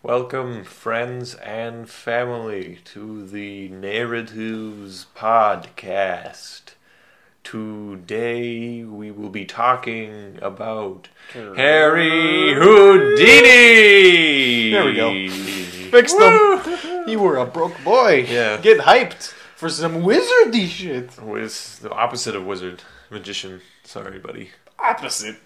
Welcome, friends and family, to the Narratives Podcast. Today we will be talking about Harry Houdini! There we go. Fixed them. You were a broke boy. Yeah. Get hyped for some wizardy shit. Was the opposite of wizard. Magician. Sorry, buddy. Opposite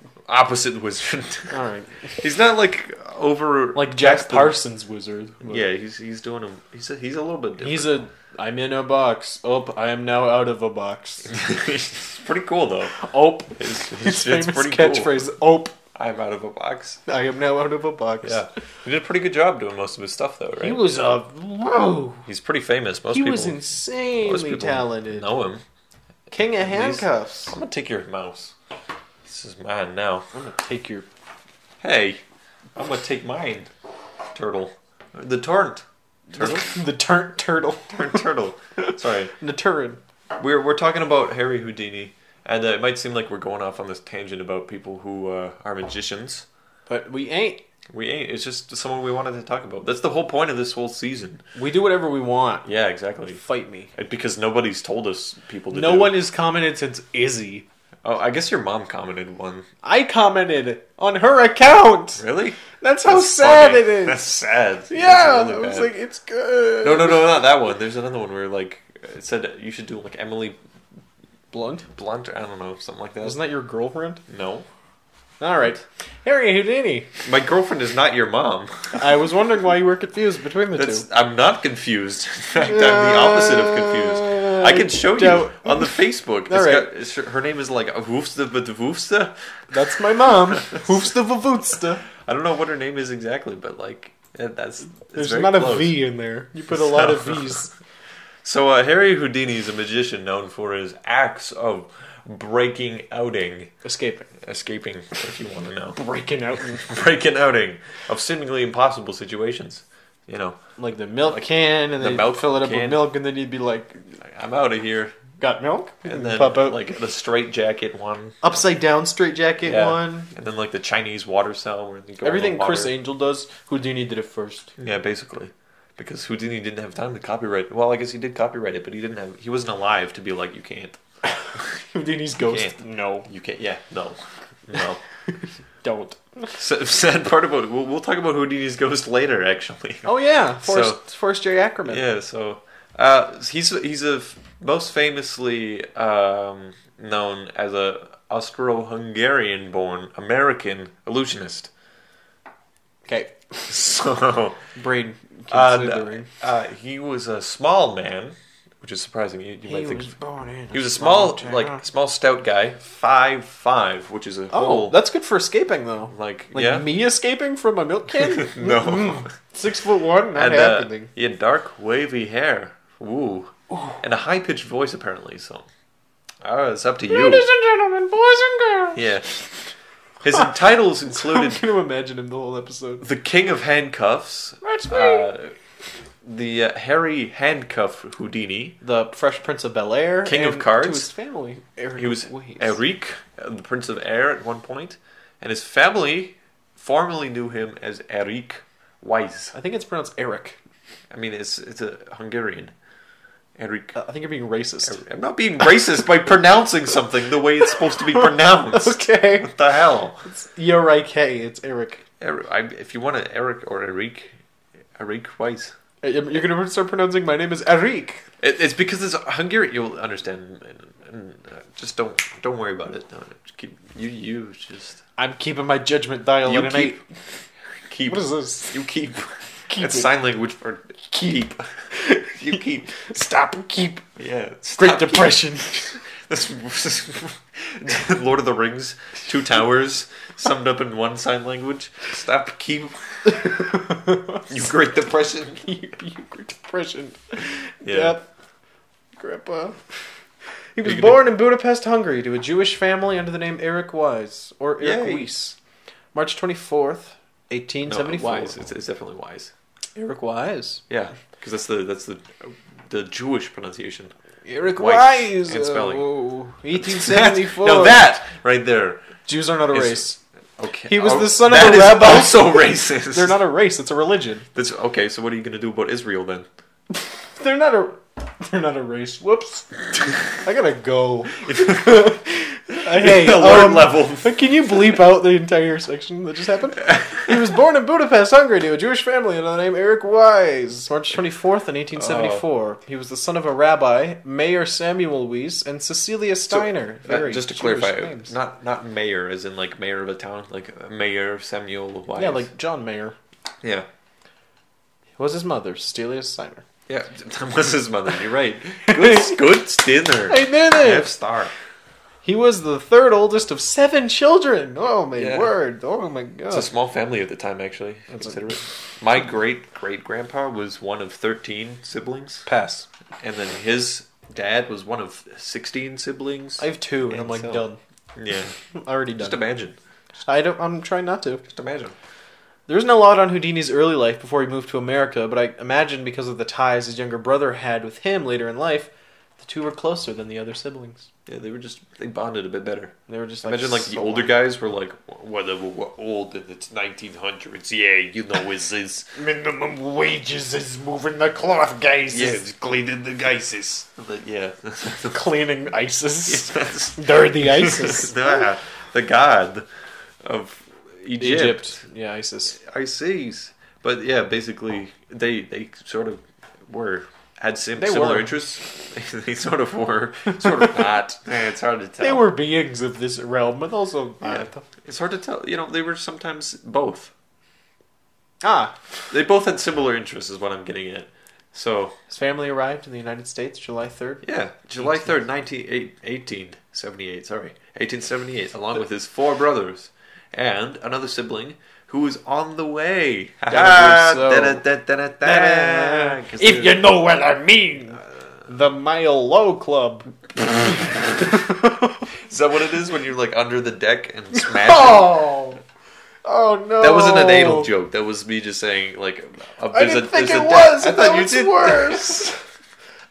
wizard. Alright. He's not like over... Like Jack Parsons wizard. Yeah, he's doing him. He's a little bit different. I'm in a box. Oh, I am now out of a box. It's pretty cool, though. Oh. His famous pretty catchphrase. Cool. Oh. I'm out of a box. I am now out of a box. Yeah. He did a pretty good job doing most of his stuff, though, right? He was a... Whoa. He's pretty famous. He was insanely talented. Know him. King of handcuffs. I'm going to take your mouse. This is mine now. I'm going to take your... Hey. I'm going to take mine. Turtle. The turnt. Turtle? The turnt turtle. Turnt turtle. Sorry. The turret. We're talking about Harry Houdini. And it might seem like we're going off on this tangent about people who are magicians. But we ain't. We ain't. It's just someone we wanted to talk about. That's the whole point of this whole season. We do whatever we want. Yeah, exactly. Fight me. Because nobody's told us people to No one has commented since Izzy. Oh, I guess your mom commented one. I commented on her account. Really? That's how sad funny. it is. That's sad. Yeah, That's really I was bad. like, it's good. No, not that one. There's another one where like it said you should do like Emily Blunt? Blunt. I don't know, something like that. Wasn't that your girlfriend? No. All right, Harry Houdini. My girlfriend is not your mom. I was wondering why you were confused between the two. I'm not confused. In fact, I'm the opposite of confused. I can show you on the Facebook. Her name is like Woofsta but Woofsta. That's my mom. Woofsta Voofsta. I don't know what her name is exactly, but like there's not close. a V in there. You put a lot of V's. So Harry Houdini is a magician known for his acts of escaping, if you want to know. Breaking outing of seemingly impossible situations. You know, like the milk can, and then you'd fill it up with milk, and then you'd be like, "I'm out of here." Got milk? And then pop out like the straight jacket one, upside down straight jacket one, and then like the Chinese water cell where you go everything Chris Angel does. Houdini did it first. Yeah, basically. Because Houdini didn't have time to copyright. Well, I guess he did copyright it, but he wasn't alive to be like, you can't. Houdini's ghost. No. You can't. Yeah, no. Don't. Sad part about it. We'll talk about Houdini's ghost later, actually. Oh yeah, Forrest J. Ackerman. Yeah, so he's most famously known as a Austro-Hungarian-born American illusionist. Okay. So brain considering. He was a small man, which is surprising. You might think he was a small stout guy, 5'5", which is a whole. That's good for escaping though. Like me escaping from a milk can. No, 6'1", not happening. He had dark, wavy hair, and a high pitched voice apparently. So, it's up to you, ladies and gentlemen, boys and girls. Yeah. His titles included... I'm going to imagine him the whole episode. The King of Handcuffs. That's me. The Harry Handcuff Houdini. The Fresh Prince of Bel-Air. King of Cards. To his family. He was Eric, the Prince of Air at one point. And his family formerly knew him as Eric Weiss. I think it's pronounced Eric. I mean, it's a Hungarian. Eric. I think you're being racist. I'm not being racist by pronouncing something the way it's supposed to be pronounced. Okay. What the hell? It's E-R-I-K. It's Eric. If you want an Eric or Eric Weiss. You're going to start pronouncing my name as Eric. It's because it's Hungarian. You'll understand. And just don't worry about it. No, you just. I'm keeping my judgment dial at an 8. Keep. What is this? You keep. It's sign language for keep. You keep. Stop and keep. Yeah. Great Depression. This Lord of the Rings, 2 towers, summed up in one sign language. Stop, keep. You Great Depression. You Great Depression. Yeah. Death. Grandpa. He was born in Budapest, Hungary, to a Jewish family under the name Eric Wise, or Eric Weiss. March 24th, 1874. No, Wise. It's definitely Wise. Eric Wise. Yeah, because that's the Jewish pronunciation. Eric Wise. And spelling. 1874. Now that right there. Jews are not a race. Okay. He was the son of a That is rabbi. also racist. They're not a race; it's a religion. That's okay. So what are you gonna do about Israel then? They're not a race. Whoops. I gotta go. Hey, alert level. Can you bleep out the entire section that just happened? He was born in Budapest, Hungary, to a Jewish family under the name Eric Wise. March 24th in 1874. He was the son of a rabbi, Mayor Samuel Weiss, and Cecilia Steiner. Just to clarify, not mayor as in like mayor of a town, like Mayor Samuel Wise. Yeah, like John Mayer. Yeah. Was his mother, Cecilia Steiner. Yeah, that was his mother. You're right. Good dinner. I did it. 5-star. He was the third oldest of 7 children. Oh my word! Oh my god! It's a small family at the time, actually. Consider it. My great-great-grandpa was one of 13 siblings. Pass. And then his dad was one of 16 siblings. I have 2, and I'm like done. Yeah, already done. Just imagine. I'm trying not to. Just imagine. There isn't a lot on Houdini's early life before he moved to America, but I imagine because of the ties his younger brother had with him later in life, the two were closer than the other siblings. Yeah, they bonded a bit better. They were just imagine like the older guys were like, whatever, we're old and it's 1900s. Yeah, you know it's this. Minimum wages is moving the cloth, guys. Yeah, it's cleaning the ISIS. Yeah. Cleaning ISIS. Yes. Dirty ISIS. The god of Egypt. Yeah, ISIS. ISIS. But yeah, basically, they sort of had similar interests. They sort of were, sort of not. It's hard to tell. They were beings of this realm, but also it's hard to tell. They were sometimes both. Ah, they both had similar interests, is what I'm getting at. So his family arrived in the United States July 3rd. Yeah, July 3rd, 1878. Sorry, 1878, along with his 4 brothers and another sibling who was on the way. If you know what I mean. The Mile Low Club. Is that what it is when you're like under the deck and smashing? Oh no! That wasn't an anal joke. That was me just saying like. I didn't think it was. I thought you did. Worse.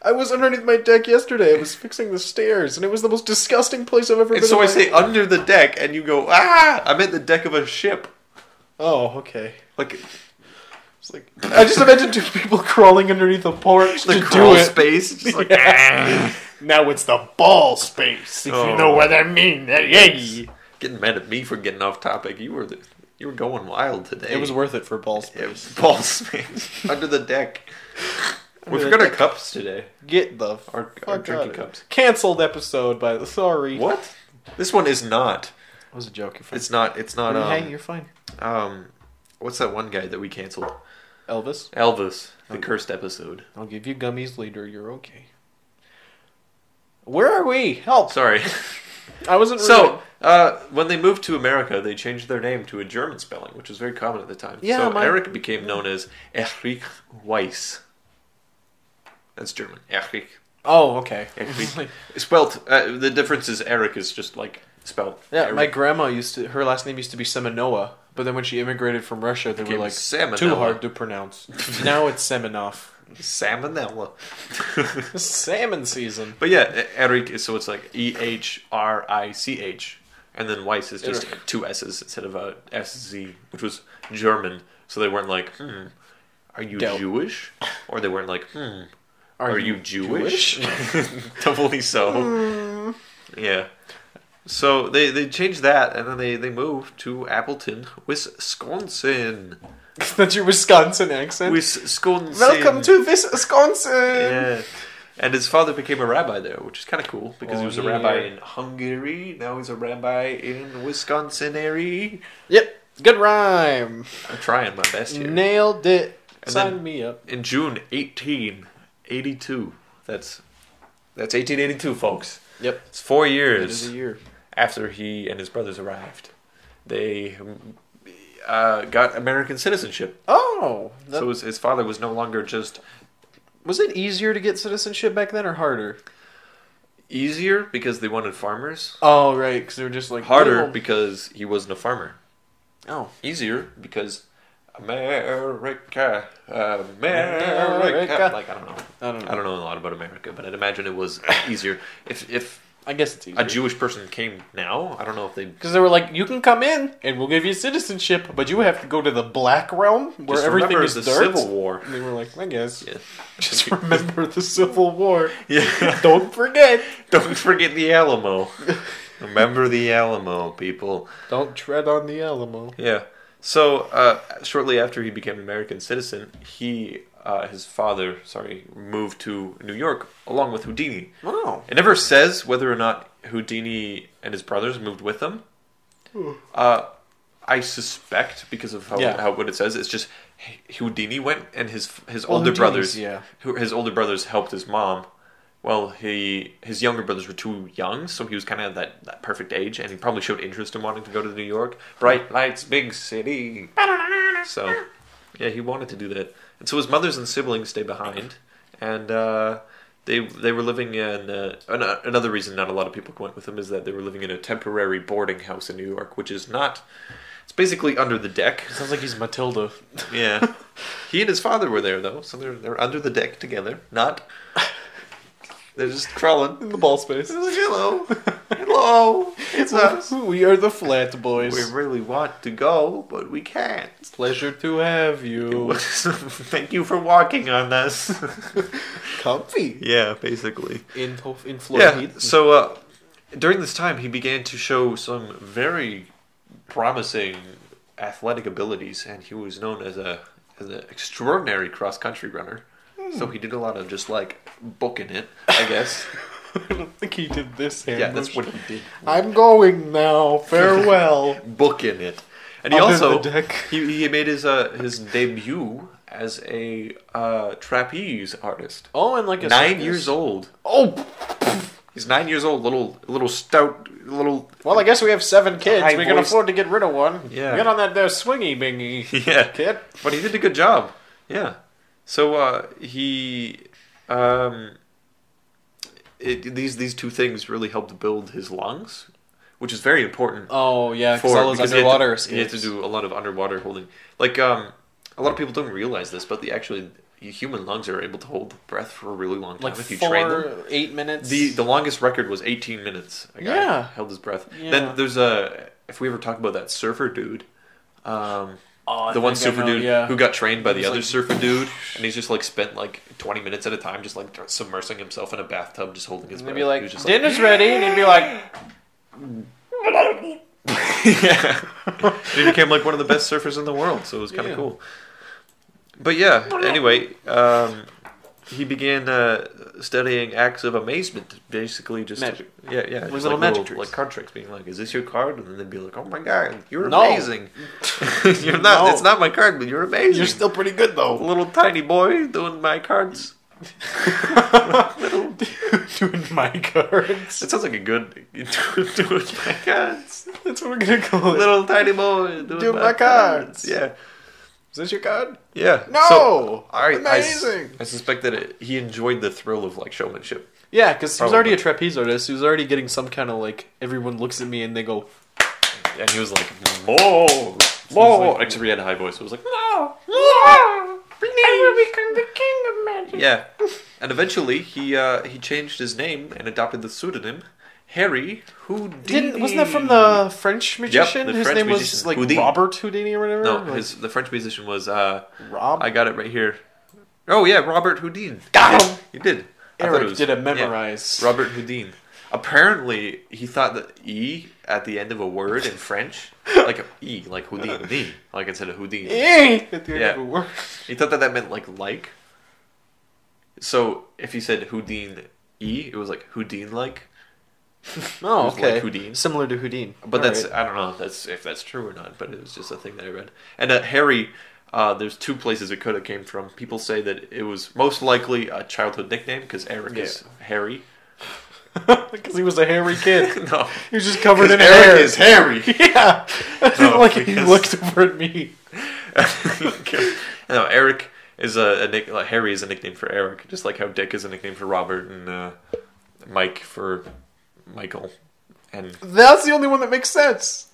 I was underneath my deck yesterday. I was fixing the stairs, and it was the most disgusting place I've ever been. And so I say under the deck, and you go I meant the deck of a ship. Oh, okay. Like. I just imagined 2 people crawling underneath a porch the to crawl do it. Space. Just like, Now it's the ball space, if you know what I mean. Yay! Getting mad at me for getting off topic. You were going wild today. It was worth it for ball space. Ball space under the deck. We forgot our cups today. Get the our drinking cups. Canceled episode. Sorry. What? This one is not. It was a joke. You're fine. It's not. It's not. Hey, you're fine. What's that one guy that we canceled? Elvis, the cursed episode. I'll give you gummies later. You're okay. Where are we? Help! Sorry. I wasn't. So, when they moved to America, they changed their name to a German spelling, which was very common at the time. Yeah, so Eric became known as Erich Weiss. That's German. Erich. Oh, okay. Erich. Spelt. The difference is Eric is just like spelled. Yeah, Eric. my grandma her last name used to be Semenoa. But then when she immigrated from Russia, they were like, Salmonella. Too hard to pronounce. Now it's Semenov. Salmonella. Salmon season. But yeah, Eric, so it's like EHRICH. And then Weiss is just 2 S's instead of a SZ, which was German. So they weren't like, are you Jewish? Or they weren't like, are you Jewish? Doubly so. Yeah. So they changed that, and then they moved to Appleton, Wisconsin. That's your Wisconsin accent? Wisconsin. Welcome to Wisconsin! Yeah. And his father became a rabbi there, which is kind of cool, because he was a rabbi in Hungary. Now he's a rabbi in Wisconsin area. Yep. Good rhyme. I'm trying my best here. Nailed it. And Sign me up. In June 1882. That's 1882, folks. Yep. It's 4 years. It is a year. After he and his brothers arrived. They got American citizenship. Oh. So his father was no longer just... Was it easier to get citizenship back then or harder? Easier because they wanted farmers. Oh, right. Because they were just like... Harder because he wasn't a farmer. Oh. Easier because... America. Like, I don't know. I don't know a lot about America, but I'd imagine it was easier. If I guess it's easier. a Jewish person came now. I don't know if they... Because they were like, you can come in, and we'll give you citizenship, but you have to go to the black realm, where Just everything remember is the dirt. Civil War. And they were like, I guess. Yeah. Just remember the Civil War. Yeah. Don't forget. Don't forget the Alamo. Remember the Alamo, people. Don't tread on the Alamo. Yeah. So, shortly after he became an American citizen, his father, moved to New York along with Houdini. Oh. It never says whether or not Houdini and his brothers moved with him. I suspect, because of how what it says, it's just Houdini went, and his older brothers. Yeah. His older brothers helped his mom. Well, his younger brothers were too young, so he was kind of that perfect age, and he probably showed interest in wanting to go to New York. Bright lights, big city. So, yeah, he wanted to do that. And so his mothers and siblings stayed behind, and they were living in... another reason not a lot of people went with him is that they were living in a temporary boarding house in New York, which is not... It's basically under the deck. Sounds like he's Matilda. Yeah. He and his father were there, though, so they're under the deck together. They're just crawling In the ball space. Like, hello. Hello. It's us. We are the Flat Boys. We really want to go, but we can't. Pleasure to have you. Thank you for walking on this. Comfy. Yeah, basically. In Florida. Yeah, so during this time, he began to show some very promising athletic abilities, and he was known as an extraordinary cross-country runner. So he did a lot of just booking it, I guess. I don't think he did this hand. Yeah, that's what he did. I'm going now. Farewell. Booking it. And he Under also the deck. he made his debut as a trapeze artist. Oh, and like a 9 years old. Oh, He's 9 years old, little stout, little... well, I guess we have 7 kids. High We can voice. afford to get rid of one. Yeah. Get on that swingy bingy, Yeah. kid. But he did a good job. Yeah. So these two things really helped build his lungs, which is very important. Oh, yeah, because all those underwater escapes. He had to do a lot of underwater holding. A lot of people don't realize this, but human lungs are able to hold breath for a really long time if you train them. 8 minutes. The longest record was 18 minutes. A guy held his breath. Yeah. Then there's if we ever talk about that surfer dude, the one surfer dude who got trained by the other surfer dude, and he's just spent 20 minutes at a time just submersing himself in a bathtub, just holding his breath. He'd be like, He was just dinner's ready, and he'd be like... yeah. He became one of the best surfers in the world, so it was kind of cool. But yeah, anyway, he began studying acts of amazement, basically just magic. Yeah, Little magic tricks. card tricks, being like, "Is this your card?" And then they'd be like, "Oh my god, you're No. amazing." You're not. No. It's not my card, but you're amazing. You're still pretty good, though. little tiny boy doing my cards. Doing my cards. It sounds like a good doing my cards. That's what we're going to call it. Little tiny boy doing my cards. Yeah. Is this your card? Yeah. No! So, Amazing! I suspect that he enjoyed the thrill of showmanship. Yeah, because he was Probably. already a trapeze artist. He was already getting some kind of everyone looks at me and they go, And he was like, "More, more." Except he had a high voice. So it was like, "More, more. I will become the king of magic." Yeah. And eventually he changed his name and adopted the pseudonym Harry Houdini. Wasn't that from the French magician? the His French name magician, was Houdini. Robert Houdini or whatever? No, the French musician was Rob? I got it right here. Oh yeah, Robert Houdin. Got him! You did. I thought Eric did a memorize. Yeah, Robert Houdin. Apparently, he thought that E at the end of a word in French, like E, like Houdini, instead of Houdini. At the end Yeah. of a word. He thought that meant like. So if he said Houdin E, it was like Houdin like. Oh, It was okay. like Houdin. Similar to Houdin. But All that's right. I don't know if that's true or not. But it was just a thing that I read. And Harry, there's 2 places it could have came from. People say that it was most likely a childhood nickname because Eric is Harry. Because he was a hairy kid. No, He was just covered in Eric hair. is Harry. Yeah. I didn't No, like he because- looked over at me. No, Eric is Harry is a nickname for Eric, just like how Dick is a nickname for Robert and Mike for Michael. And That's the only one that makes sense.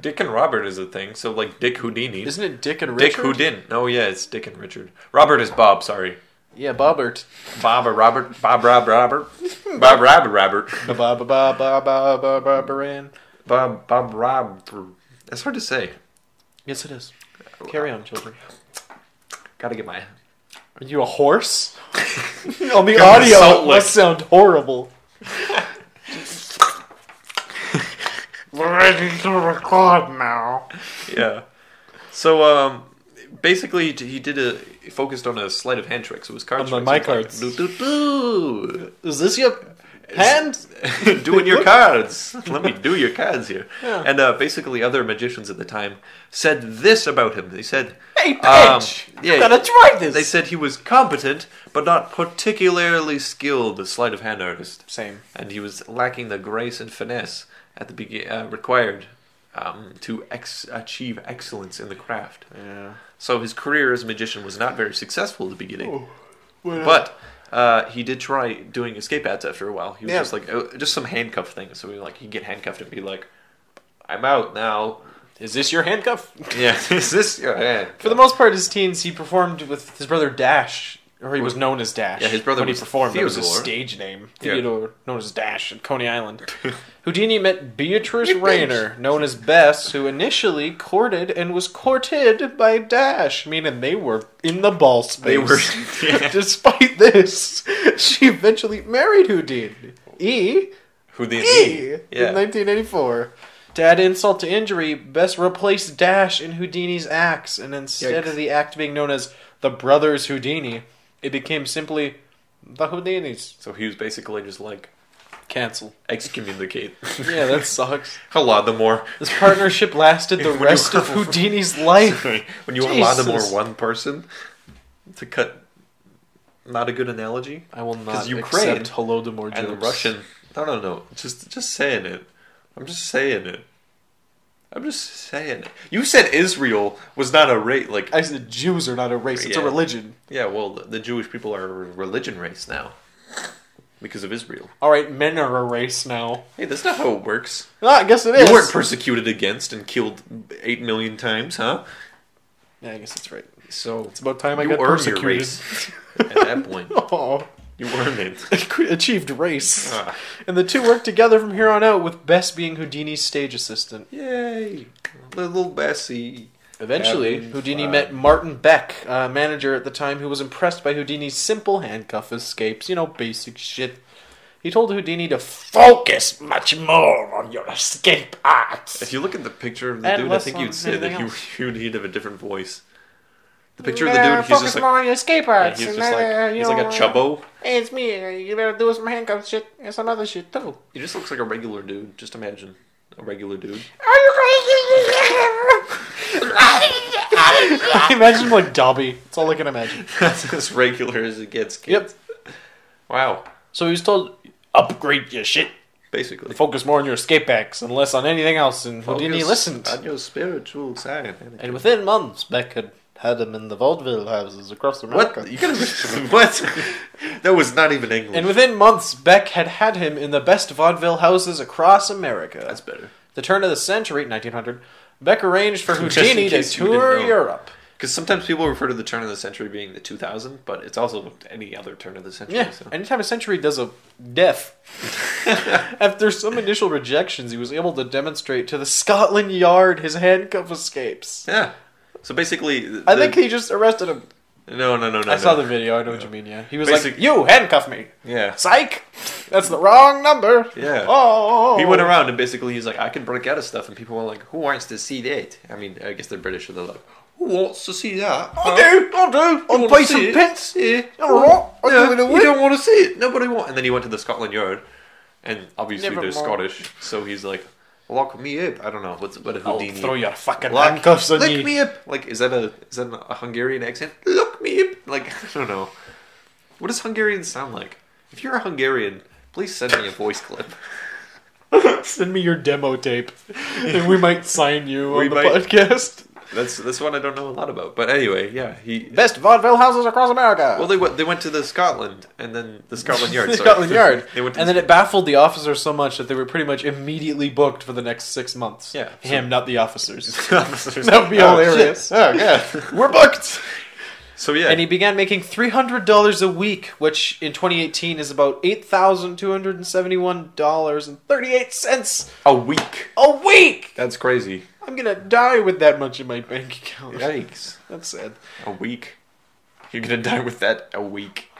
Dick and Robert is a thing. So Dick Houdini. Isn't it Dick and Richard? Dick Houdin. No, yeah, it's Dick and Richard. Robert is Bob. Sorry. Yeah, Bobbert. Bob Robert. Bob Robert. Bob Robert. Bobberan. Bob Rob. That's hard to say. Yes, it is. Carry on, children. Gotta get my... Are you a horse? On the audio, it must sound horrible. We're ready to record now. Yeah. So, basically, he focused on a sleight of hand trick. So it was cards. On my cards. Like, Is this your hand? Doing your cards. Let me do your cards here. Yeah. And basically, other magicians at the time said this about him. They said, "Hey, bitch! You gotta try this." They said he was competent, but not particularly skilled, a sleight of hand artist. Same. And he was lacking the grace and finesse at the required to achieve excellence in the craft. Yeah. So his career as a magician was not very successful at the beginning. Oh, but he did try doing escape ads after a while. He was just like just some handcuff thing. So he'd get handcuffed and be like, "I'm out now. Is this your handcuff?" Yeah, is this your hand? For the most part, his teens, he performed with his brother Dash, or he was known as Dash. Yeah, his brother when he performed. That was his Theodore. stage name, Yeah. Theodore, known as Dash, at Coney Island. Houdini met Beatrice Rayner, known as Bess, who initially courted and was courted by Dash, meaning they were in the ball space. They were. Yeah. Despite this, she eventually married Houdini. Houdini. In 1984. To add insult to injury, Bess replaced Dash in Houdini's acts, and instead of the act being known as the Brothers Houdini, it became simply the Houdinis. So he was basically just like Cancel. excommunicate. Yeah, that sucks. Allow them more. This partnership lasted the rest of Houdini's life. When you allow them more one person to cut, not a good analogy. I will not Ukraine accept Holodomor jokes. And the Russian. No. Just saying it. I'm just saying it. You said Israel was not a race. Like I said, Jews are not a race; it's a religion. Yeah, well, the Jewish people are a religion race now because of Israel. All right, men are a race now. Hey, that's not how it works. Well, I guess it is. You weren't persecuted against and killed 8 million times, huh? Yeah, I guess that's right. So it's about time I you got earned persecuted. your race at that point. Oh. You earned it. Achieved race. And the two worked together from here on out, with Bess being Houdini's stage assistant. Yay. Little Bessie. Eventually, Houdini met Martin Beck, a manager at the time who was impressed by Houdini's simple handcuff escapes. You know, basic shit. He told Houdini to focus much more on your escape arts. If you look at the picture of the dude, I think you'd say that he would have a different voice. The picture of the dude, he's just like... more on your escape arts. Yeah, he's just like... He's like a chubbo. Hey, it's me. You better do some handcuff shit and some other shit, too. He just looks like a regular dude. Just imagine. A regular dude. Are you crazy? Imagine like Dobby. That's all I can imagine. That's as regular as it gets, kids. Yep. Wow. So he was told, upgrade your shit. Basically. Focus more on your escape acts and less on anything else. And Houdini listened. On your spiritual side. And within months, Beck had him in the vaudeville houses across America. What? You gotta... What? That was not even English. And within months, Beck had him in the best vaudeville houses across America. That's better. The turn of the century, 1900, Beck arranged for Houdini to tour Europe. Because sometimes people refer to the turn of the century being the 2000, but it's also any other turn of the century. Yeah, so. anytime a century does a death. After some initial rejections, he was able to demonstrate to the Scotland Yard his handcuff escapes. Yeah. So basically... I think he just arrested him. No. I saw the video, I know what you mean, yeah. He was like, you handcuff me. Yeah. Psych! That's the wrong number. Yeah. Oh. He went around and basically he's like, I can break out of stuff. And people were like, who wants to see that? I mean, I guess they're British, so they're like, who wants to see that? I'll do. I'll pay some pence. Yeah. I'll do it You don't want to see it. Nobody wants. And then he went to the Scotland Yard. And obviously Never they're more. Scottish. So he's like, lock me up. I don't know. What a Houdini. I'll throw your fucking handcuffs on you. Lock me up. Like, is that a Hungarian accent? Look me up. Like, I don't know. What does Hungarian sound like? If you're a Hungarian, please send me a voice clip. Send me your demo tape. And we might sign you on the podcast. That's one I don't know a lot about. But anyway, yeah, best vaudeville houses across America. Well, they went to the Scotland and then the Scotland Yard. Scotland Yard. They went to and then it baffled the officers so much that they were pretty much immediately booked for the next 6 months. Yeah, him, not the officers. That That would be hilarious. Oh yeah, we're booked. So yeah, and he began making $300 a week, which in 2018 is about $8,271.38 a week. a week. That's crazy. I'm gonna die with that much in my bank account. Yikes! That's sad. A week. You're gonna die with that a week.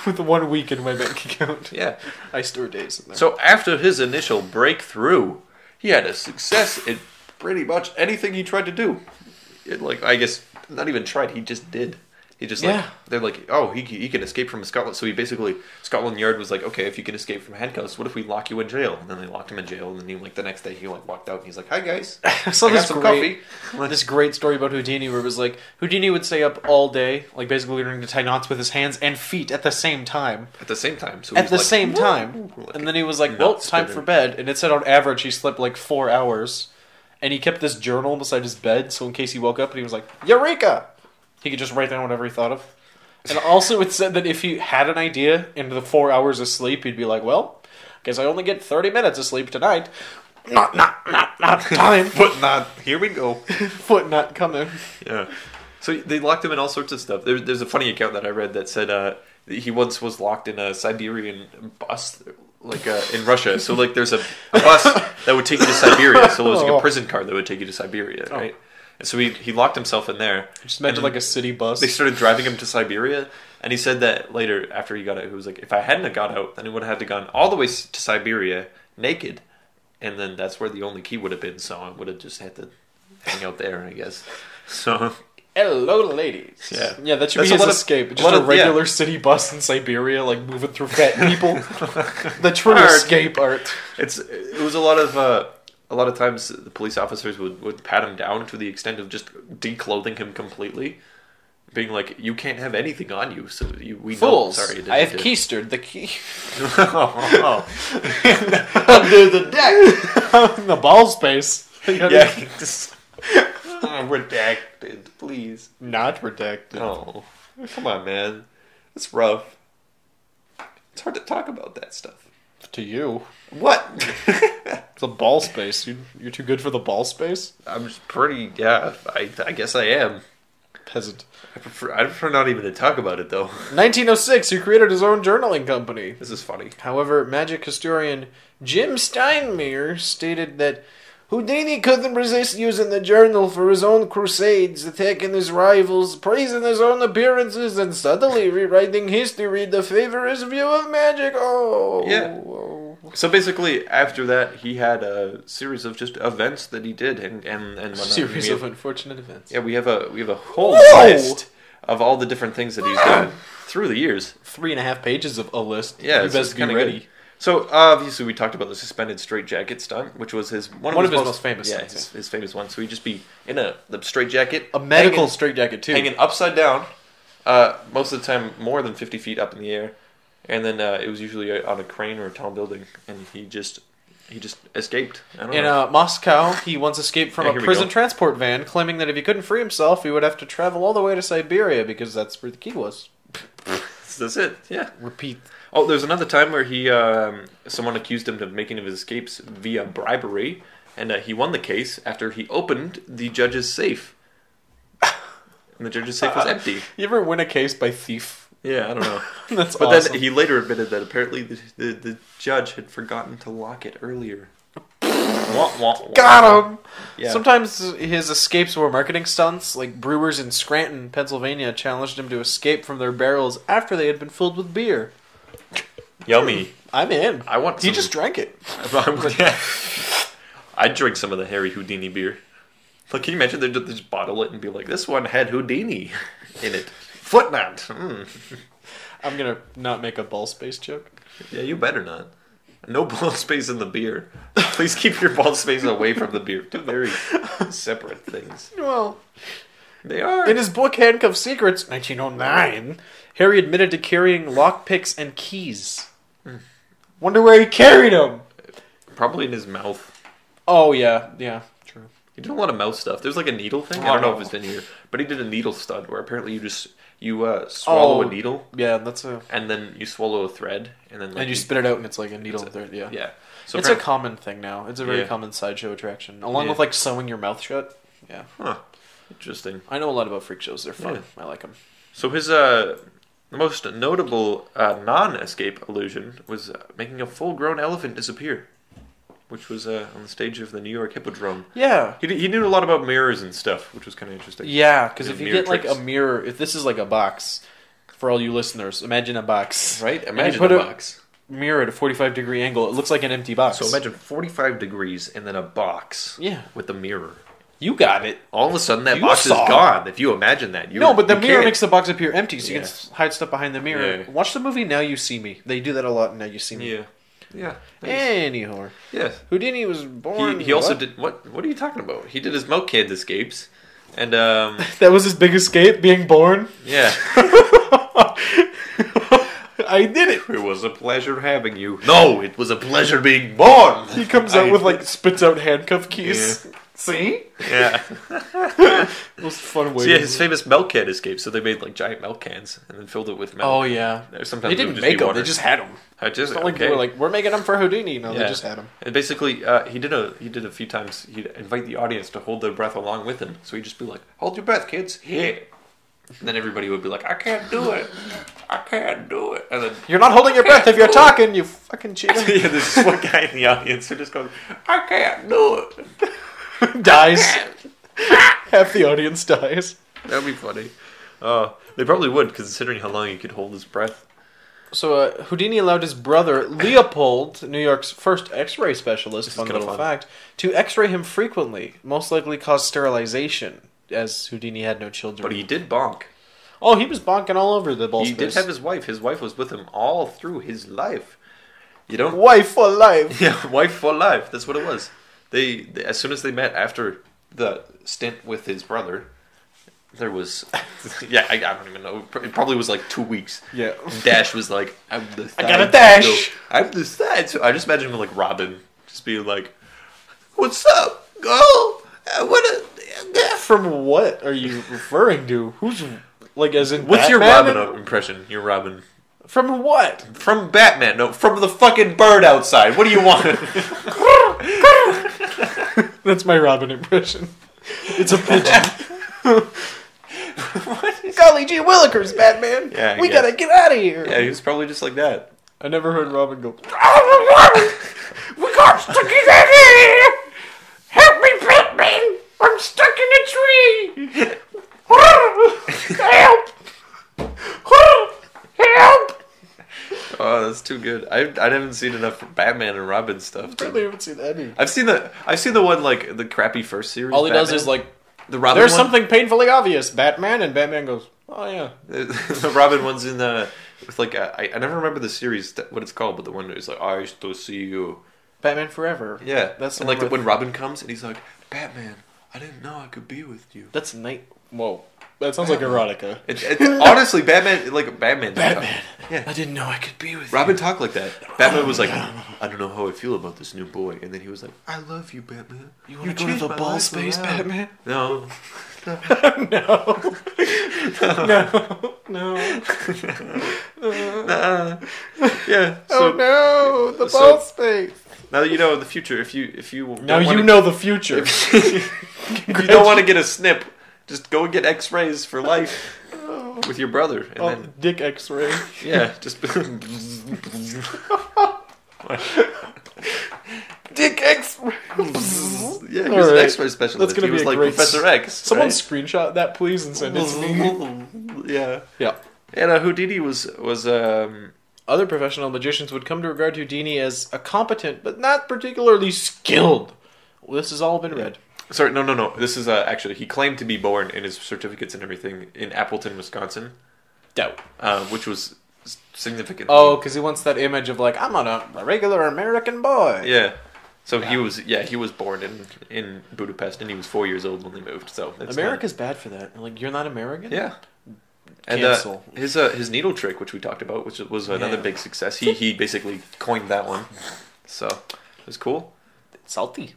With 1 week in my bank account. Yeah. I store days in there. So after his initial breakthrough, he had a success in pretty much anything he tried to do. I guess not even tried. He just did. He just they're like, oh, he can escape from Scotland. So he basically, Scotland Yard was like, okay, if you can escape from handcuffs, what if we lock you in jail? And then they locked him in jail. And then the next day he walked out and he's like, hi guys, I saw got some coffee. This great story about Houdini where it was like Houdini would stay up all day, like basically learning to tie knots with his hands and feet at the same time. At the same time. So at the same time. And then he was like, well, it's time for bed. And it said on average he slept like 4 hours. And he kept this journal beside his bed, so in case he woke up and he was like, Eureka! He could just write down whatever he thought of. And also it said that if he had an idea in the 4 hours of sleep, he'd be like, well, guess I only get 30 minutes of sleep tonight. Not time. Foot not. Here we go. Foot not coming. Yeah. So they locked him in all sorts of stuff. There's a funny account that I read that said he once was locked in a Siberian bus, in Russia. So there's a bus that would take you to Siberia. So it was like a prison car that would take you to Siberia, right? And so he locked himself in there. Just imagine like a city bus. They started driving him to Siberia, and he said that later, after he got out, he was like, if I hadn't have got out, then he would have had to gone all the way to Siberia naked, and then that's where the only key would have been, so I would have just had to hang out there, I guess. So... Hello, ladies. Yeah, that should be his escape. Just a regular city bus in Siberia, moving through fat people. The true escape art. It was a lot of times the police officers would pat him down to the extent of just declothing him completely, being like, "You can't have anything on you." So we fools. Know. Sorry, I have keistered the key under the deck, in the ball space. Redacted, please. Not redacted. No, come on, man. It's rough. It's hard to talk about that stuff. To you. What? It's a ball space. You're too good for the ball space? I'm just pretty, I guess I am. Peasant. I prefer not even to talk about it, though. 1906, he created his own journaling company. This is funny. However, magic historian Jim Steinmeier stated that Houdini couldn't resist using the journal for his own crusades, attacking his rivals, praising his own appearances, and subtly rewriting history to favor his view of magic. Oh. Yeah. So basically, after that, he had a series of just events that he did, and whatnot. Series of unfortunate events. Yeah, we have a whole list of all the different things that he's done through the years. 3.5 pages of a list. Yeah, you best be ready. Good. So obviously, we talked about the suspended straitjacket stunt, which was one of his most famous. Yeah, his famous one. So he'd just be in the straitjacket, a medical straitjacket too, hanging upside down, most of the time more than 50 feet up in the air. And then it was usually on a crane or a tall building, and he just escaped. In Moscow, he once escaped from a prison transport van, claiming that if he couldn't free himself, he would have to travel all the way to Siberia because that's where the key was. That's it. Yeah. Repeat. Oh, there's another time where he someone accused him of making of his escapes via bribery, and he won the case after he opened the judge's safe, and the judge's safe was empty. You ever win a case by thief? Yeah, I don't know. That's but awesome. Then he later admitted that apparently the judge had forgotten to lock it earlier. Got him! Yeah. Sometimes his escapes were marketing stunts, like brewers in Scranton, Pennsylvania challenged him to escape from their barrels after they had been filled with beer. Yummy. I'm in. I want He just drank it. Yeah. I'd drink some of the Harry Houdini beer. Like, can you imagine they'd just bottle it and be like, this one had Houdini in it. Footnote. I'm going to not make a ball space joke. Yeah, you better not. No ball space in the beer. Please keep your ball space away from the beer. Two very separate things. Well, they are. In his book Handcuff Secrets, 1909, Harry admitted to carrying lockpicks and keys. Wonder where he carried them. Probably in his mouth. Oh, yeah, true. He did a lot of mouth stuff. There's like a needle thing. I don't know if it's in here, but he did a needle stud where apparently you swallow a needle. Yeah, that's a. And then you swallow a thread, and then you spit it out, and it's like a needle thread. Yeah, yeah. So it's a common thing now. It's a very common sideshow attraction, along with like sewing your mouth shut. Yeah. Huh. Interesting. I know a lot about freak shows. They're fun. Yeah. I like them. So his the most notable non-escape illusion was making a full-grown elephant disappear, which was on the stage of the New York Hippodrome. Yeah. He knew a lot about mirrors and stuff, which was kind of interesting. Yeah, because if you get tricks. like a mirror, if this is like a box, for all you listeners, imagine a box. Right? And Imagine you put a box. Mirror at a 45-degree angle. It looks like an empty box. So imagine 45 degrees and then a box Yeah. with a mirror. You got it. All of a sudden, that You box is saw. gone. If you imagine that, No, but the you mirror can't. makes the box appear empty, so you Yeah. can hide stuff behind the mirror. Yeah. Watch the movie Now You See Me. They do that a lot in Now You See Me. Yeah, yeah. Anyhow, Yes. Houdini was born. He also what? did what? What are you talking about? He did his milk cans escapes, and That was his big escape, being born. yeah, I did it. it was a pleasure having you. No, it was a pleasure being born. He comes out with like spits out handcuff keys. Yeah. See, Yeah. most fun way. So yeah, his famous milk can escape. So they made like giant milk cans and then filled it with milk. Oh yeah, Sometimes they it would didn't just make be them; water. they just had them. I just It's not like okay. they were like, we're making them for Houdini. No, Yeah. they just had them. And basically, he did a few times. He'd invite the audience to hold their breath along with him. So he'd just be like, "Hold your breath, kids." Yeah. And then everybody would be like, "I can't do it. I can't do it." And then You're not holding your breath if you're talking, you fucking cheater. yeah, there's this one guy in the audience who just goes, "I can't do it." Dies. Half the audience dies. That'd be funny. They probably would, considering how long he could hold his breath. So Houdini allowed his brother, Leopold, New York's first X-ray specialist, This is fun kinda little fun. fact, to X-ray him frequently, most likely cause sterilization, as Houdini had no children. But he did bonk. Oh, he was bonking all over the ball He space. did have his wife. His wife was with him all through his life. You don't. wife for life. Yeah, wife for life. That's what it was. They as soon as they met after the stint with his brother, there was, yeah, I don't even know. It probably was like 2 weeks. Yeah. Dash was like, I'm the side. I got a dash. I'm the side. So I just imagine him like Robin, just being like, "What's up, girl? From what are you referring to? Who's like as in? What's your Batman? Robin impression? Your Robin From what? from Batman? No, from the fucking bird outside. What do you want? That's my Robin impression. It's a pigeon. Golly gee willikers, Batman! Yeah, I we guess. gotta get out of here. Yeah, he was probably just like that. I never heard Robin go. We got stuck in here! Help me, Batman! I'm stuck in a tree! Help! Help! Oh, that's too good. I haven't seen enough Batman and Robin stuff. I really haven't seen any. I've seen the one like the crappy first series. All he does Batman. is like, the Robin. there's one. something painfully obvious, Batman, and Batman goes, oh yeah. The Robin one's in with like I never remember the series what it's called, but the one is like I still see you. Batman Forever. Yeah, That's the and like one with- when Robin comes and he's like, Batman, I didn't know I could be with you. That's night. Whoa. That sounds like erotica. It's honestly Batman, like Batman. Yeah. I didn't know I could be with Robin talked like that. Batman was like, I don't know how I feel about this new boy, and then he was like, I love you, Batman. you. You want to go to the ball space, Batman? No. No. No. Yeah. Oh no, the ball space. Now that you know the future, if you Now don't you wanna- know the future. if you don't want to get a snip, just go and get X-rays for life with your brother, and then Dick X-ray. yeah, just Dick X-ray. yeah, he All was an right. X-ray specialist. That's gonna he be was a like great Professor X. Someone right? screenshot that, please, and send it to me. Yeah, Yeah. and Houdini was Other professional magicians would come to regard Houdini as a competent, but not particularly skilled. Well, this has all been read. sorry, no. This is actually he claimed to be born in his certificates and everything in Appleton, Wisconsin, Doubt. which was significant. Oh, because he wants that image of like, I'm a regular American boy. Yeah. So he was born in Budapest, and he was 4 years old when they moved. So it's America's bad for that. Like, you're not American? yeah. And Cancel. his needle trick, which we talked about, which was another Yeah. big success. He basically coined that one, so it was cool. Salty.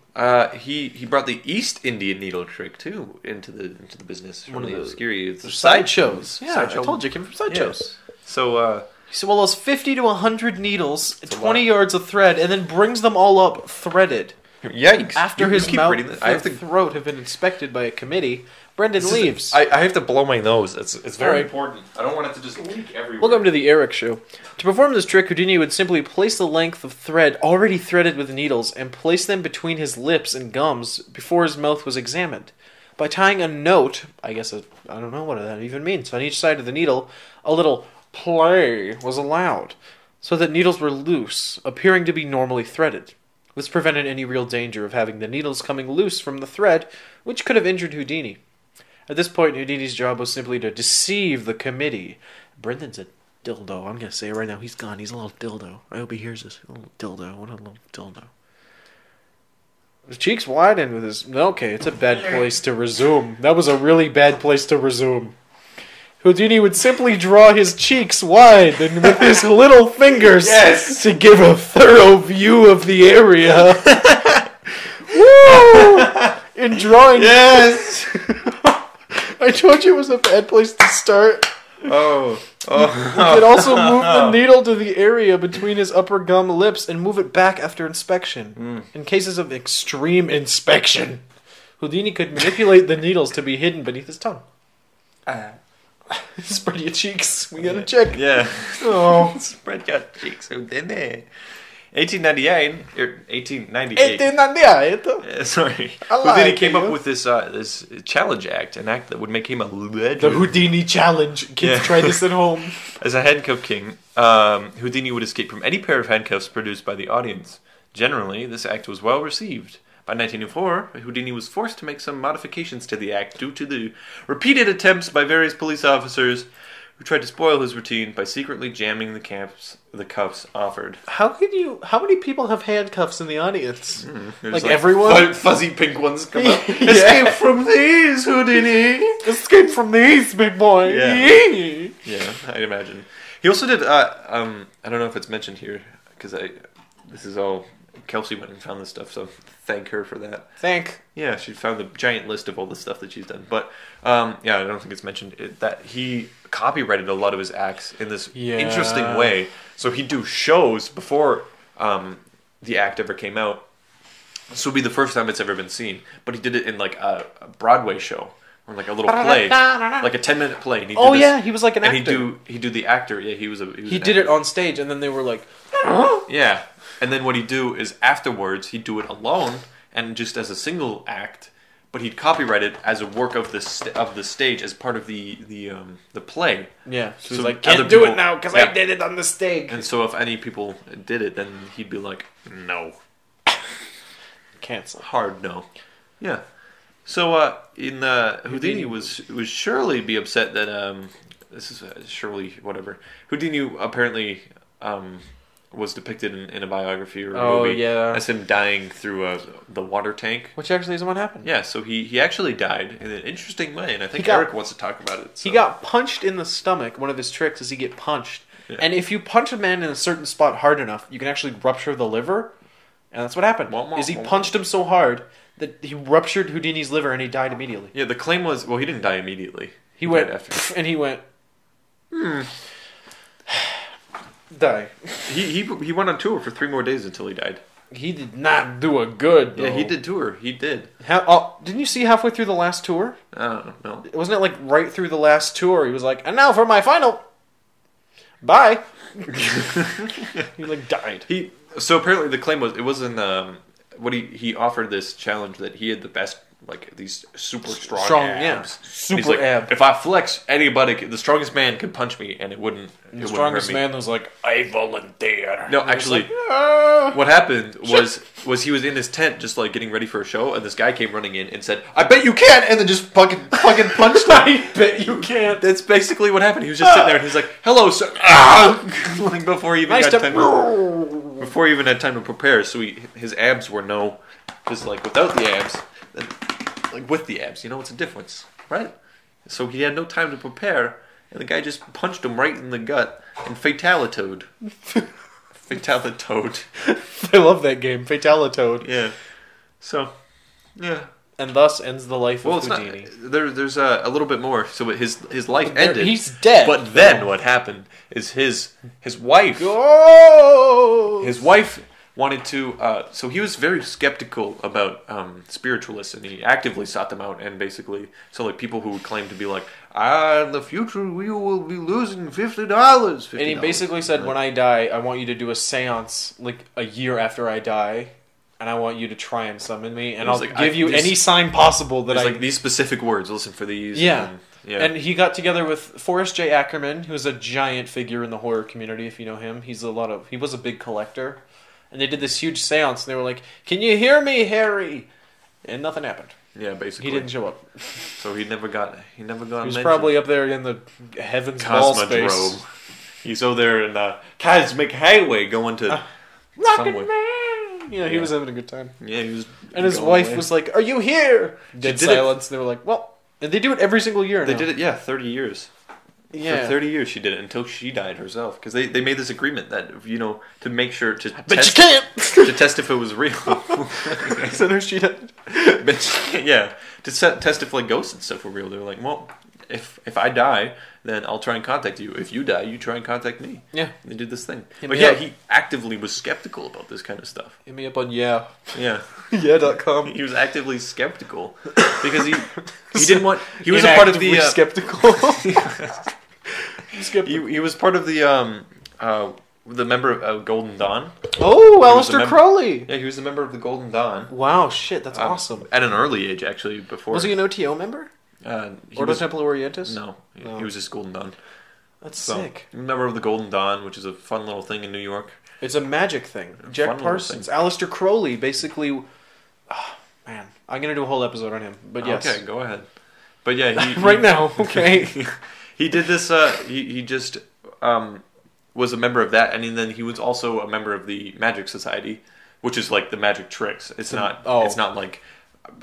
He brought the East Indian needle trick too into the business. One of Really the obscure. It's Sideshows. Yeah, Sideshow. I told you, it came from sideshows. Yeah. So So well, those 50 to 100 needles, a 20 lot. yards of thread, and then brings them all up threaded. Yikes! After You his keep mouth reading this. I have to. and throat have been inspected by a committee, Brendan leaves. I have to blow my nose. It's very Alright. important. I don't want it to just leak everywhere. Welcome to the Eric Show. To perform this trick, Houdini would simply place the length of thread already threaded with needles and place them between his lips and gums before his mouth was examined. By tying a note, I don't know what that even means, on each side of the needle, a little play was allowed, so that needles were loose, appearing to be normally threaded. This prevented any real danger of having the needles coming loose from the thread, which could have injured Houdini. At this point, Houdini's job was simply to deceive the committee. Brendan's a dildo. I'm going to say it right now. He's gone. He's a little dildo. I hope he hears this. A little dildo. What a little dildo. His cheeks widened with his... Okay, it's a bad place to resume. That was a really bad place to resume. Houdini would simply draw his cheeks wide and with his little fingers to give a thorough view of the area. Woo! In drawing... Yes! I told you it was a bad place to start. Oh. He could also move the needle to the area between his upper gum lips and move it back after inspection. In cases of extreme inspection, Houdini could manipulate the needles to be hidden beneath his tongue. Spread your cheeks. We gotta check. Yeah. Oh. Spread your cheeks, Houdini. 1898. 1898. Sorry. Houdini came up with this this challenge act, an act that would make him a legend. The Houdini challenge. Kids try this at home. As a handcuff king, Houdini would escape from any pair of handcuffs produced by the audience. Generally, this act was well received. By 1904, Houdini was forced to make some modifications to the act due to the repeated attempts by various police officers who tried to spoil his routine by secretly jamming the cuffs offered. How many people have handcuffs in the audience? Like everyone? Fuzzy pink ones come out. Escape from these, Houdini! Escape from these, big boy! Yeah, yeah, I'd imagine. He also did, I don't know if it's mentioned here, because this is all, Kelsey went and found this stuff, so thank her for that. Yeah, she found the giant list of all the stuff that she's done. But, yeah, I don't think it's mentioned that he copyrighted a lot of his acts in this interesting way. So he'd do shows before the act ever came out. This would be the first time it's ever been seen. But he did it in, like, a Broadway show. Or, like, a little play. Like a 10-minute play. And he was like an actor. And he'd do the actor. Yeah, he did it on stage, and then they were like... Yeah. And then what he'd do is afterwards, he'd do it alone and just as a single act, but he'd copyright it as a work of the stage as part of the play. Yeah, so he's like, can't do it now because I did it on the stage. And so if any people did it, then he'd be like, no. Cancel. Hard no. Yeah. So Houdini was surely be upset that this is surely whatever. Houdini apparently was depicted in a biography or a movie as him dying through the water tank. Which actually isn't what happened. Yeah, so he actually died in an interesting way, and I think Eric wants to talk about it. So. He got punched in the stomach. One of his tricks is he get punched. Yeah. And if you punch a man in a certain spot hard enough, you can actually rupture the liver. And that's what happened. He punched him so hard that he ruptured Houdini's liver and he died immediately. Yeah, the claim was, well, he didn't die immediately. He went, after. And he went, die. He went on tour for 3 more days until he died. He did not do a good, though. Yeah, he did tour. He did. Didn't you see halfway through the last tour? No. Wasn't it like right through the last tour? He was like, and now for my final. Bye. He like died. So apparently the claim was, it wasn't, what he offered this challenge that he had the best, like, these super strong abs. Yeah. Super like, ab. If I flex, anybody, the strongest man could punch me and it wouldn't hurt me. The strongest man was like, I volunteer. No, actually, what happened was he was in his tent just like getting ready for a show, and this guy came running in and said, I bet you can, and then just fucking punched him. I bet you can't. That's basically what happened. He was just sitting there and he's like, hello, sir. Like before he even got time before he even had time to prepare, so his abs were no, because like without the abs, like with the abs, it's a difference, right? So he had no time to prepare, and the guy just punched him right in the gut and fatalitoed. Fatalitoed. I love that game, Fatalitoed. Yeah. So, yeah. And thus ends the life of Houdini. There's a little bit more. So his life ended. He's dead. But then what happened is his wife. Oh! His wife wanted to. So he was very skeptical about spiritualists, and he actively sought them out. And basically, so like people who would claim to be like, in the future we will be losing $50. And he basically said, when I die, I want you to do a seance like a year after I die. And I want you to try and summon me, and I'll give you any sign possible that like these specific words. Listen for these. Yeah. And he got together with Forrest J. Ackerman, who's a giant figure in the horror community. If you know him, he was a big collector, and they did this huge seance. And they were like, "Can you hear me, Harry?" And nothing happened. Yeah, basically, he didn't show up. So he never got. He was mentioned. Probably up there in the heavens ball space. He's over there in the cosmic highway going to somewhere. Yeah, he was having a good time. Yeah, he was. And his wife was like, "Are you here?" Dead silence. They were like, "Well," and they do it every single year. They did it, 30 years. Yeah, for 30 years she did it until she died herself. Because they made this agreement that to make sure to but test, you can't to test if it was real. So no, she died. Yeah, to test if like ghosts and stuff were real. They were like, well, if I die, then I'll try and contact you. If you die, you try and contact me. Yeah. They did this thing. But he actively was skeptical about this kind of stuff. Hit me up on Yeah. Yeah.com. He was actively skeptical because he didn't want. He was a part of the skeptical. He was part of the member of Golden Dawn. Oh, Aleister Crowley. Yeah, he was a member of the Golden Dawn. Wow, shit, that's awesome. At an early age, actually. Before was he an OTO member? Ordo Templi Orientis? No, he was just Golden Dawn. That's sick. Member of the Golden Dawn, which is a fun little thing in New York. It's a magic thing. Jack Parsons, Aleister Crowley, basically. Oh, man, I'm gonna do a whole episode on him. But yes, okay, go ahead. But yeah, right now, okay. He did this. He just was a member of that, and then he was also a member of the Magic Society, which is like the magic tricks. It's not. It's not like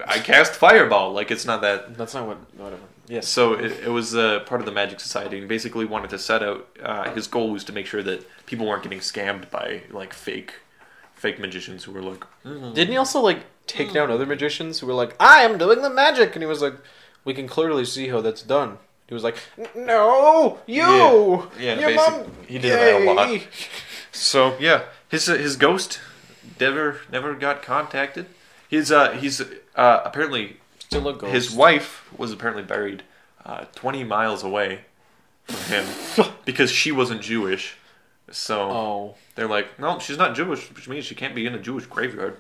I cast fireball. Like it's not that. That's not whatever. Yes. So it was part of the Magic Society, and basically wanted to set out. His goal was to make sure that people weren't getting scammed by like fake magicians who were like. Didn't he also like take down other magicians who were like, "I am doing the magic," and he was like, "We can clearly see how that's done." He was like, "No, you, yeah, your mom." He did that a lot. So yeah, his ghost never got contacted. He's apparently still a ghost. His wife was apparently buried 20 miles away from him because she wasn't Jewish. So they're like, no, she's not Jewish, which means she can't be in a Jewish graveyard.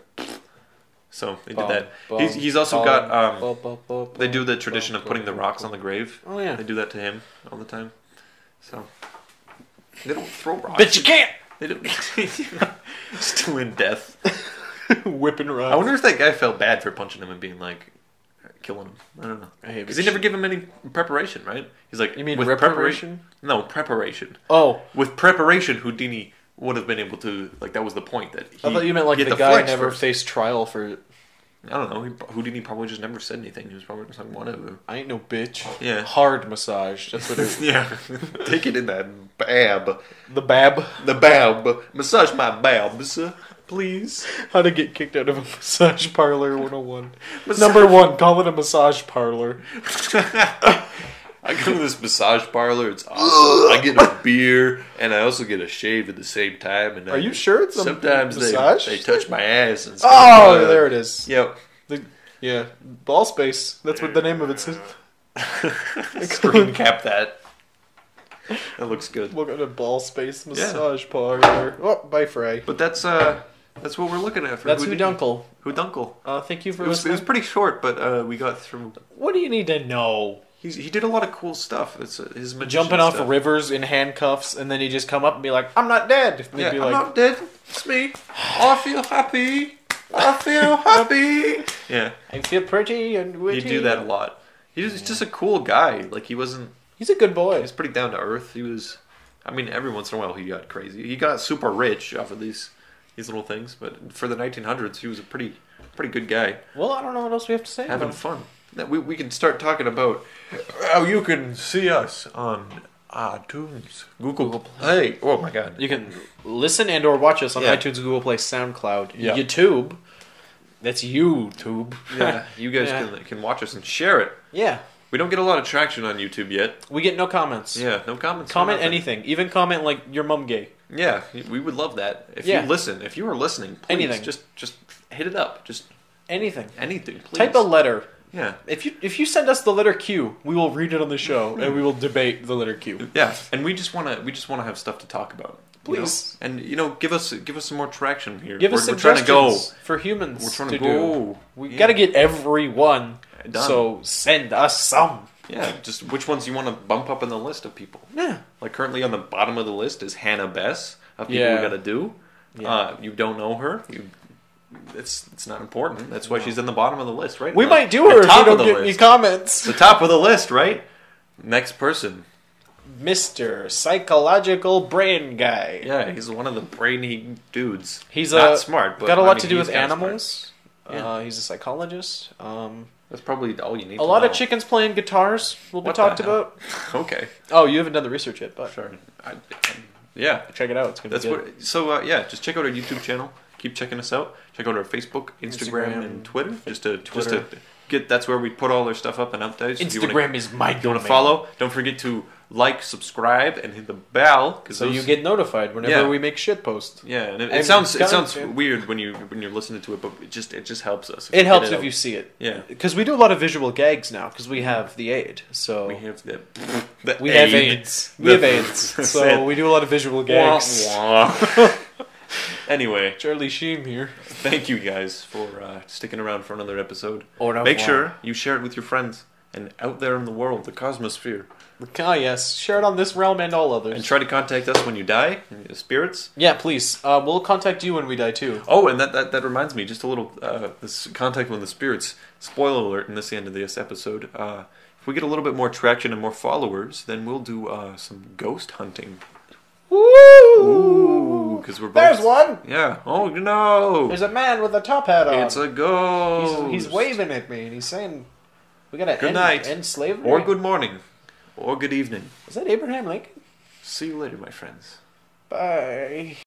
So they did that. He's also got. They do the tradition of putting the rocks on the grave. Oh yeah, they do that to him all the time. So they don't throw rocks. But you can't. They don't. Still in death. Whipping rocks. I wonder if that guy felt bad for punching him and being like, killing him. I don't know. Because he never gave him any preparation, right? He's like, you mean with preparation? No, preparation. Oh, with preparation, Houdini would have been able to, like, that was the point. That he I thought you meant like the guy never faced trial for. I don't know. Houdini probably just never said anything. He was probably just like, whatever. I ain't no bitch. Yeah. Hard massage. That's what it is. Yeah. Take it in that bab. The bab. The bab. Massage my babs, please. How to get kicked out of a massage parlor 101. Number 1, call it a massage parlor. I go to this massage parlor. It's awesome. I get a beer and I also get a shave at the same time. And are you sure it's sometimes a massage? they touch my ass and stuff. Oh, there it is. Yep. Yeah, ball space. That's what the name of it says. Screen cap that. That looks good. Look at a ball space massage parlor. Oh, bye, Frey. But that's what we're looking at. For that's Houduncle. Houduncle. Thank you for listening. It was pretty short, but we got through. What do you need to know? He did a lot of cool stuff. It's his jumping off rivers in handcuffs, and then he just come up and be like, "I'm not dead." Yeah, I'm not dead. It's me. I feel happy. I feel happy. Yeah. I feel pretty and witty. He'd do that a lot. He's just a cool guy. Like he wasn't. He's a good boy. He's pretty down to earth. He was. I mean, every once in a while he got crazy. He got super rich off of these little things. But for the 1900s, he was a pretty good guy. Well, I don't know what else we have to say. Having fun. We can start talking about how you can see us on iTunes, Google Play. Oh my God! You can listen and or watch us on iTunes, Google Play, SoundCloud, YouTube. That's YouTube. Yeah, you guys can watch us and share it. Yeah. We don't get a lot of traction on YouTube yet. We get no comments. Yeah, no comments. Comment anything. Even comment like your mom gay. Yeah, we would love that. If Yeah. you listen, if you are listening, please Anything. just hit it up. Just Anything. please. Type a letter. Yeah. If you send us the letter Q, we will read it on the show and we will debate the letter Q. Yeah, and we just want to have stuff to talk about. Please. You know? And give us some more traction here. Give us we're trying to suggestions go. for humans We're trying to to go. do. We got to get everyone. Done. So send us some. Yeah, just which ones you want to bump up in the list of people. Yeah. Like currently on the bottom of the list is Hannah Bess of people Yeah. we got to do. Yeah. You don't know her. It's not important. That's why she's in the bottom of the list, right? We The- might do the her if we top don't of the get any list. comments. The top of the list, right? Next person. Mr. Psychological Brain Guy. Yeah, he's one of the brainy dudes. He's not smart, but got a lot I mean, to do he's with kinda animals. smart. Yeah. He's a psychologist. That's probably all you need. A lot of chickens playing guitars will be What the talked hell? about. Okay, Oh, you haven't done the research yet, but sure. Yeah, check it out. It's gonna that's be good. what. So yeah, just check out our YouTube channel. Keep checking us out. Check out our Facebook, Instagram, and Twitter. Just to get. That's where we put all our stuff up and updates. If you wanna- Instagram is my you want to follow? Don't forget to like, subscribe, and hit the bell so you get notified whenever Yeah. we make shit post. Yeah, and it And sounds kinda- weird when you're listening to it, but it just helps us. It helps get if out. you see it. Yeah. Because we do a lot of visual gags now because we have the aid. So We have the we have aid. AIDS. We have AIDS. So we do a lot of visual gags. Wah, wah. Anyway, Charlie Sheen here. thank you guys for sticking around for another episode. Au revoir. Make sure you share it with your friends and out there in the world, the cosmosphere. Ah, yes. Share it on this realm and all others. And try to contact us when you die, the spirits. Yeah, please. We'll contact you when we die too. Oh, and that reminds me, just a little, this contact with the spirits. Spoiler alert in the end of this episode. If we get a little bit more traction and more followers, then we'll do some ghost hunting. Woo! Because we're both... There's one! Yeah. Oh, no! There's a man with a top hat on. It's a ghost! He's waving at me and he's saying, we gotta Good night. end slavery. Or good morning. Or good evening. Is that Abraham Lincoln? See you later, my friends. Bye.